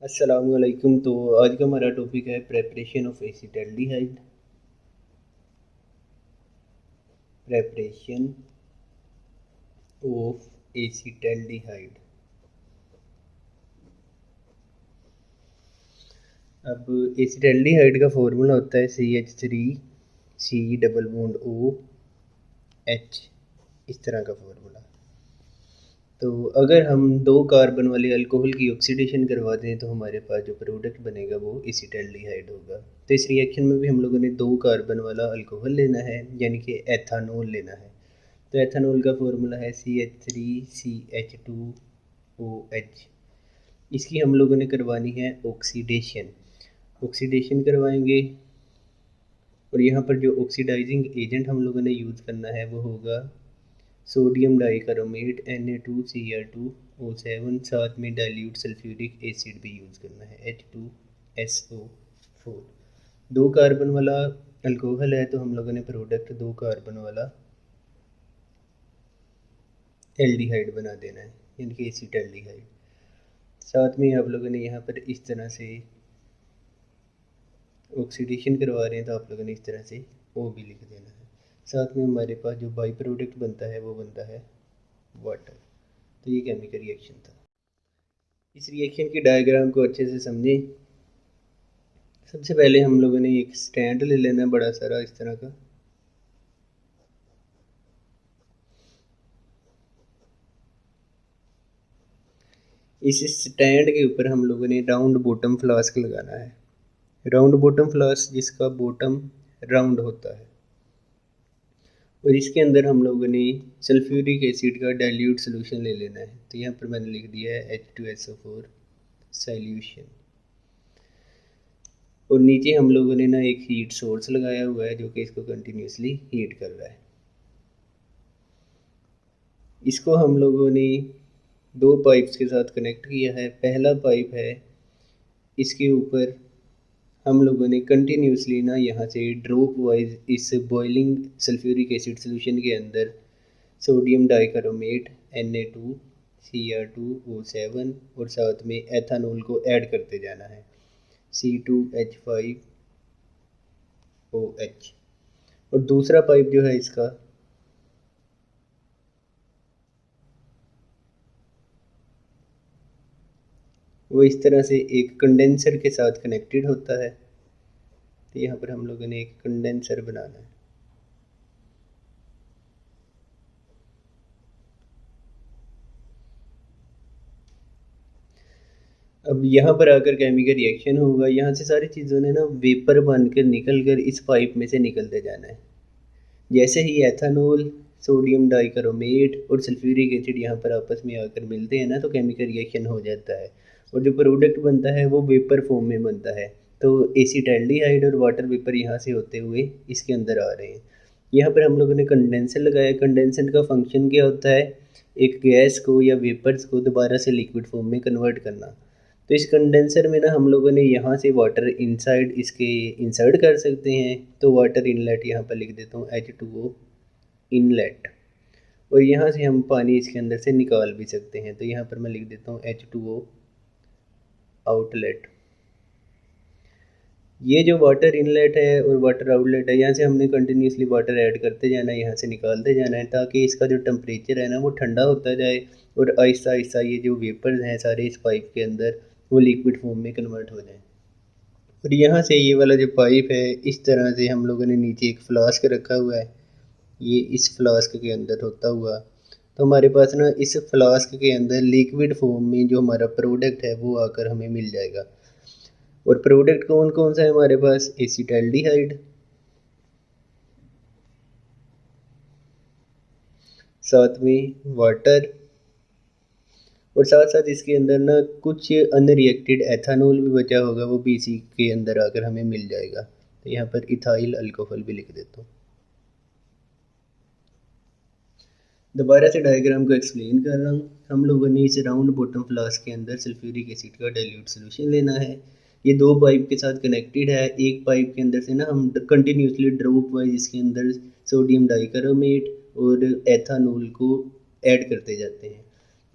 अस्सलाम वालेकुम। तो आज का हमारा टॉपिक है preparation of acetaldehyde. Preparation of acetaldehyde. अब एसिटाल्डिहाइड का फॉर्मूला होता है CH3 C double bond OH, इस तरह का फॉर्मूला। तो अगर हम दो कार्बन वाले अल्कोहल की ऑक्सीडेशन करवा दें तो हमारे पास जो प्रोडक्ट बनेगा वो एसिटाल्डिहाइड होगा। तो इस रिएक्शन में भी हम लोगों ने दो कार्बन वाला अल्कोहल लेना है, यानी कि एथानॉल लेना है। तो एथानॉल का फॉर्मूला है CH3CH2OH। इसकी हम लोगों ने करवानी है ऑक्सीडेशन। ऑक्सीडेशन करवाएंगे और यहाँ पर जो ऑक्सीडाइजिंग एजेंट हम लोगों ने यूज़ करना है वो होगा सोडियम डाइकार्बोनेट Na2Cr2O7। साथ में डाइल्यूट सल्फ्यूरिक एसिड भी यूज़ करना है H2SO4। दो कार्बन वाला अल्कोहल है तो हम लोगों ने प्रोडक्ट दो कार्बन वाला एल्डिहाइड बना देना है, यानी कि एसिटाल्डिहाइड। साथ में आप लोगों ने यहाँ पर इस तरह से ऑक्सीडेशन करवा रहे हैं तो आप लोगों ने इस तरह से ओ भी लिख देना है। साथ में हमारे पास जो बाई प्रोडक्ट बनता है वो बनता है वाटर। तो ये केमिकल रिएक्शन था। इस रिएक्शन की डायग्राम को अच्छे से समझें। सबसे पहले हम लोगों ने एक स्टैंड ले लेना है बड़ा सारा इस तरह का। इस स्टैंड के ऊपर हम लोगों ने राउंड बॉटम फ्लास्क लगाना है। राउंड बॉटम फ्लास्क जिसका बॉटम राउंड होता है, और इसके अंदर हम लोगों ने सल्फ्यूरिक एसिड का डाइल्यूट सोल्यूशन ले लेना है। तो यहाँ पर मैंने लिख दिया है H2SO4 सॉल्यूशन। और नीचे हम लोगों ने ना एक हीट सोर्स लगाया हुआ है जो कि इसको कंटिन्यूसली हीट कर रहा है। इसको हम लोगों ने दो पाइप्स के साथ कनेक्ट किया है। पहला पाइप है, इसके ऊपर हम लोगों ने कंटिन्यूसली ना यहाँ से ड्रॉप वाइज इस बॉइलिंग सल्फ्यूरिक एसिड सोल्यूशन के अंदर सोडियम डाइकार्बोनेट Na2Cr2O7 और साथ में एथानॉल को ऐड करते जाना है C2H5OH। और दूसरा पाइप जो है इसका, वो इस तरह से एक कंडेंसर के साथ कनेक्टेड होता है। तो यहाँ पर हम लोगों ने एक कंडेंसर बनाना है। अब यहाँ पर आकर केमिकल रिएक्शन होगा। यहाँ से सारी चीज़ों ने ना वेपर बनकर निकल कर इस पाइप में से निकलते जाना है। जैसे ही एथानॉल, सोडियम डाइकार्बोनेट और सल्फ्यूरिक एसिड यहाँ पर आपस में आकर मिलते हैं ना तो केमिकल रिएक्शन हो जाता है और जो प्रोडक्ट बनता है वो वेपर फॉर्म में बनता है। तो एसिटाल्डिहाइड और वाटर वेपर यहाँ से होते हुए इसके अंदर आ रहे हैं। यहाँ पर हम लोगों ने कंडेंसर लगाया। कंडेंसर का फंक्शन क्या होता है? एक गैस को या वेपर्स को दोबारा से लिक्विड फॉर्म में कन्वर्ट करना। तो इस कंडेंसर में ना हम लोगों ने यहाँ से वाटर इनसाइड इसके इंसर्ट कर सकते हैं। तो वाटर इनलेट यहाँ पर लिख देता हूँ H2O इनलेट। और यहाँ से हम पानी इसके अंदर से निकाल भी सकते हैं। तो यहाँ पर मैं लिख देता हूँ H2O आउटलेट। ये जो वाटर इनलेट है और वाटर आउटलेट है, यहाँ से हमने कंटिन्यूसली वाटर ऐड करते जाना है, यहाँ से निकालते जाना है ताकि इसका जो टेम्परेचर है ना वो ठंडा होता जाए और आहिस्ता आहिस्ता ये जो वेपर्स हैं सारे इस पाइप के अंदर वो लिक्विड फॉर्म में कन्वर्ट हो जाए। और यहाँ से ये वाला जो पाइप है इस तरह से हम लोगों ने नीचे एक फ्लास्क रखा हुआ है, ये इस फ्लास्क के अंदर होता हुआ। तो हमारे पास ना इस फ्लास्क के अंदर लिक्विड फॉर्म में जो हमारा प्रोडक्ट है वो आकर हमें मिल जाएगा। और प्रोडक्ट कौन कौन सा है हमारे पास? एसिटाल्डिहाइड, साथ में वाटर, और साथ साथ इसके अंदर ना कुछ अनरिएक्टेड एथानॉल भी बचा होगा, वो भी इसी के अंदर आकर हमें मिल जाएगा। तो यहाँ पर इथाइल अल्कोहल भी लिख देता हूँ। दोबारा से डायग्राम को एक्सप्लेन कर रहा हूँ। हम लोगों ने इस राउंड बॉटम फ्लास्क के अंदर सल्फ्यूरिक एसिड का डाइल्यूट सोल्यूशन लेना है। ये दो पाइप के साथ कनेक्टेड है। एक पाइप के अंदर से ना हम कंटिन्यूसली ड्रॉप वाइज इसके अंदर सोडियम डाइकार्बोनेट और एथानॉल को ऐड करते जाते हैं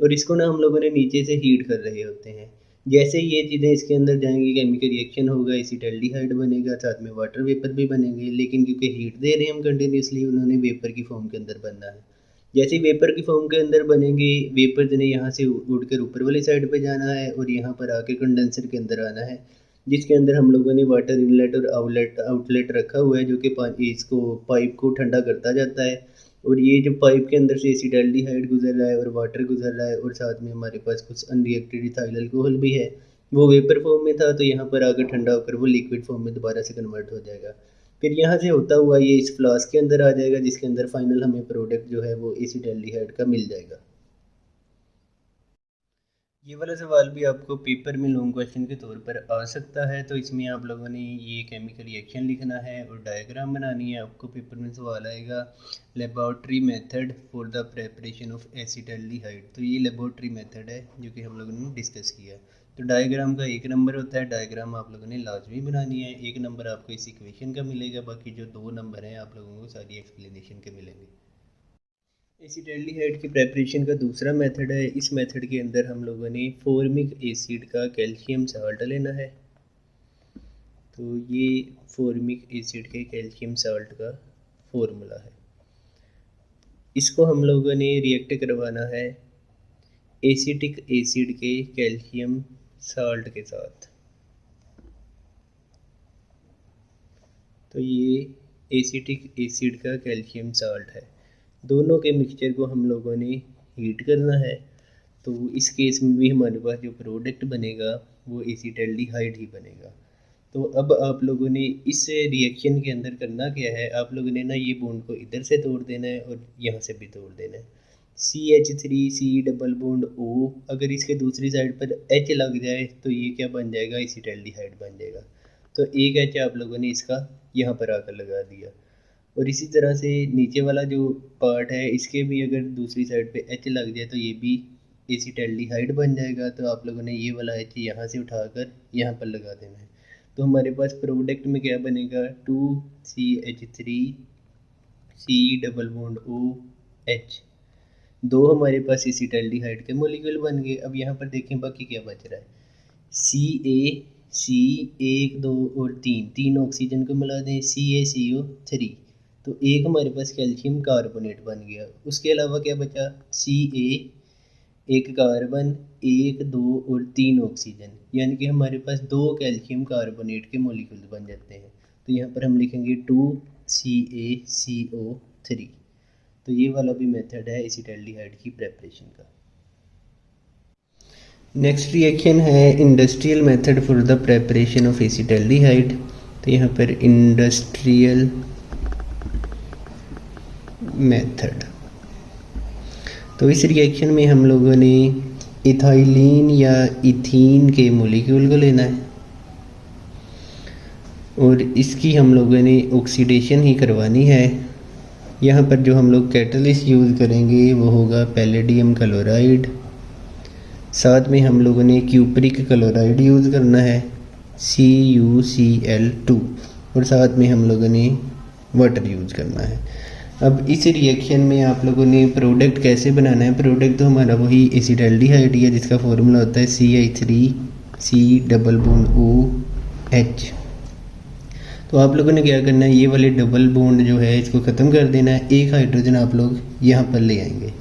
और इसको ना हम लोगों ने नीचे से हीट कर रहे होते हैं। जैसे ही ये चीज़ें इसके अंदर जाएंगी केमिकल रिएक्शन होगा, एसिटल्डिहाइड बनेगा, साथ में वाटर वेपर भी बनेंगे, लेकिन क्योंकि हीट दे रहे हैं हम कंटिन्यूसली, उन्होंने वेपर की फॉर्म के अंदर बनना है। जैसे ही वेपर की फॉर्म के अंदर बनेंगे, वेपर ने यहाँ से उड़कर ऊपर वाली साइड पे जाना है और यहाँ पर आके कंडेंसर के अंदर आना है, जिसके अंदर हम लोगों ने वाटर इनलेट और आउटलेट रखा हुआ है, जो कि पानी इसको पाइप को ठंडा करता जाता है। और ये जो पाइप के अंदर से एसिटल्डिहाइड गुजर रहा है और वाटर गुजर रहा है, और साथ में हमारे पास कुछ अनरिएक्टेड इथाइल अल्कोहल भी है, वो वेपर फॉर्म में था, तो यहाँ पर आकर ठंडा होकर वो लिक्विड फॉर्म में दोबारा से कन्वर्ट हो जाएगा। फिर यहाँ से होता हुआ ये इस फ्लास्क के अंदर आ जाएगा, जिसके अंदर फाइनल हमें प्रोडक्ट जो है वो एसिटल्डिहाइड का मिल जाएगा। ये वाला सवाल भी आपको पेपर में लॉन्ग क्वेश्चन के तौर पर आ सकता है, तो इसमें आप लोगों ने ये केमिकल रिएक्शन लिखना है और डायग्राम बनानी है। आपको पेपर में सवाल आएगा laboratory method for the preparation of acetaldehyde, तो ये लेबोरेटरी मेथड है जो कि हम लोगों ने डिस्कस किया। तो डायग्राम का 1 नंबर होता है, डायग्राम आप लोगों ने लाजमी बनानी है। 1 नंबर आपको इस इक्वेशन का मिलेगा, बाकी जो 2 नंबर हैं आप लोगों को सारी एक्सप्लेनेशन के मिलेंगे। एसिटल्डिहाइड की प्रेपरेशन का दूसरा मेथड है। इस मेथड के अंदर हम लोगों ने फॉर्मिक एसिड का कैल्शियम साल्ट लेना है। तो ये फॉर्मिक एसिड के कैल्शियम साल्ट का फॉर्मूला है। इसको हम लोगों ने रिएक्ट करवाना है एसिटिक एसिड के कैल्शियम साल्ट के साथ। तो ये एसिटिक एसिड का कैल्शियम साल्ट है। दोनों के मिक्सचर को हम लोगों ने हीट करना है। तो इस केस में भी हमारे पास जो प्रोडक्ट बनेगा वो एसिटल्डिहाइड ही बनेगा। तो अब आप लोगों ने इस रिएक्शन के अंदर करना क्या है, आप लोगों ने ना ये बॉन्ड को इधर से तोड़ देना है और यहाँ से भी तोड़ देना है। CH3 डबल बॉन्ड O, अगर इसके दूसरी साइड पर H लग जाए तो ये क्या बन जाएगा, एसिटल्डिहाइड बन जाएगा। तो एक H आप लोगों ने इसका यहाँ पर आकर लगा दिया। और इसी तरह से नीचे वाला जो पार्ट है, इसके भी अगर दूसरी साइड पे H लग जाए तो ये भी एसिटल्डिहाइड बन जाएगा। तो आप लोगों ने ये वाला H यहाँ से उठाकर यहाँ पर लगा देना है। तो हमारे पास प्रोडक्ट में क्या बनेगा, 2CH3 डबल बॉन्ड OH। दो हमारे पास एसिटल्डिहाइड के मॉलिक्यूल बन गए। अब यहाँ पर देखें बाकी क्या बच रहा है, CaC 1 2 और 3, तीन ऑक्सीजन को मिला दें, CaCO3। तो एक हमारे पास कैल्शियम कार्बोनेट बन गया। उसके अलावा क्या बचा, Ca, एक कार्बन, 1 2 और 3 ऑक्सीजन, यानी कि हमारे पास 2 कैल्शियम कार्बोनेट के मॉलिक्यूल बन जाते हैं। तो यहाँ पर हम लिखेंगे 2CaCO3। तो ये वाला भी मेथड है एसिटल्डिहाइड की प्रेपरेशन का। नेक्स्ट रिएक्शन है industrial method for the preparation of acetaldehyde. तो यहाँ पर इंडस्ट्रियल मेथड, तो इस रिएक्शन में हम लोगों ने इथाइलिन या इथीन के मॉलिक्यूल को लेना है और इसकी हम लोगों ने ऑक्सीडेशन ही करवानी है। यहाँ पर जो हम लोग कैटलिस्ट यूज़ करेंगे वो होगा पैलेडियम क्लोराइड, साथ में हम लोगों ने क्यूप्रिक क्लोराइड यूज़ करना है CuCl2, और साथ में हम लोगों ने वाटर यूज़ करना है। अब इस रिएक्शन में आप लोगों ने प्रोडक्ट कैसे बनाना है, प्रोडक्ट तो हमारा वही एसिटल्डिहाइड है जिसका फॉर्मूला होता है CH3 डबल बॉन्ड OH। तो आप लोगों ने क्या करना है, ये वाले डबल बॉन्ड जो है इसको ख़त्म कर देना है। एक हाइड्रोजन आप लोग यहाँ पर ले आएंगे।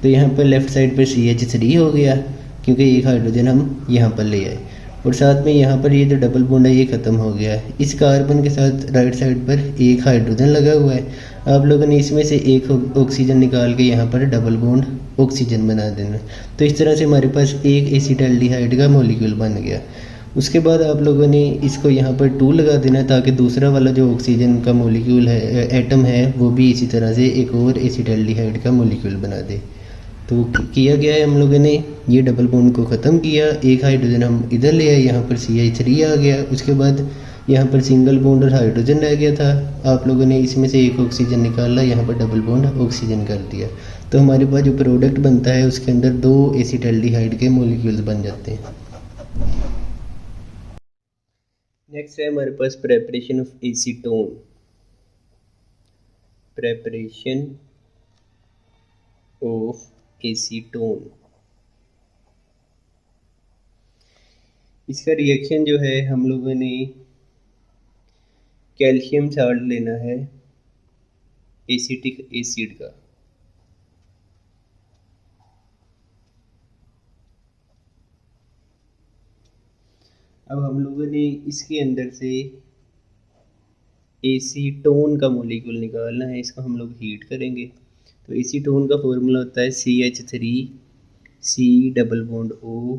तो यहाँ पर लेफ़्ट साइड पर CH3 हो गया क्योंकि एक हाइड्रोजन हम यहाँ पर ले आए, और साथ में यहाँ पर ये जो डबल बॉन्ड है ये ख़त्म हो गया है। इस कार्बन के साथ राइट साइड पर एक हाइड्रोजन लगा हुआ है। आप लोगों ने इसमें से एक ऑक्सीजन निकाल के यहाँ पर डबल बॉन्ड ऑक्सीजन बना देना। तो इस तरह से हमारे पास एक एसिटल्डिहाइड का मॉलिक्यूल बन गया। उसके बाद आप लोगों ने इसको यहाँ पर 2 लगा देना ताकि दूसरा वाला जो ऑक्सीजन का मॉलिक्यूल है, एटम है, वो भी इसी तरह से एक और एसिटल्डिहाइड का मॉलिक्यूल बना दे। तो किया गया है, हम लोगों ने ये डबल बॉन्ड को ख़त्म किया। एक हाइड्रोजन हम इधर ले आए, यहाँ पर CH3 आ गया। उसके बाद यहाँ पर सिंगल बॉन्ड और हाइड्रोजन रह गया था। आप लोगों ने इसमें से एक ऑक्सीजन निकाला, यहाँ पर डबल बॉन्ड ऑक्सीजन कर दिया। तो हमारे पास जो प्रोडक्ट बनता है उसके अंदर 2 एसिटल्डिहाइड के मॉलिक्यूल्स बन जाते हैं। नेक्स्ट है हमारे पास preparation of acetone. Preparation of acetone, इसका रिएक्शन जो है हम लोगों ने कैल्शियम साल्ट लेना है एसिटिक एसिड का। अब हम लोगों ने इसके अंदर से एसीटोन का मोलिक्यूल निकालना है, इसको हम लोग हीट करेंगे। तो एसीटोन का फॉर्मूला होता है CH3 C double bond O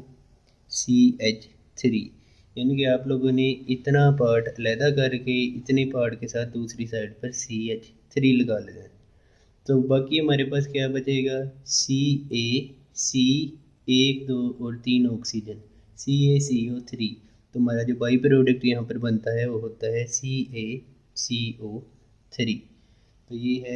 CH3। यानी कि आप लोगों ने इतना पार्ट अलहदा करके इतने पार्ट के साथ दूसरी साइड पर CH3 लगा लेना है। तो बाकी हमारे पास क्या बचेगा, CaC 1 2 और 3 ऑक्सीजन CaCO3। तो हमारा जो बाई प्रोडक्ट यहाँ पर बनता है वो होता है CaCO3। तो ये है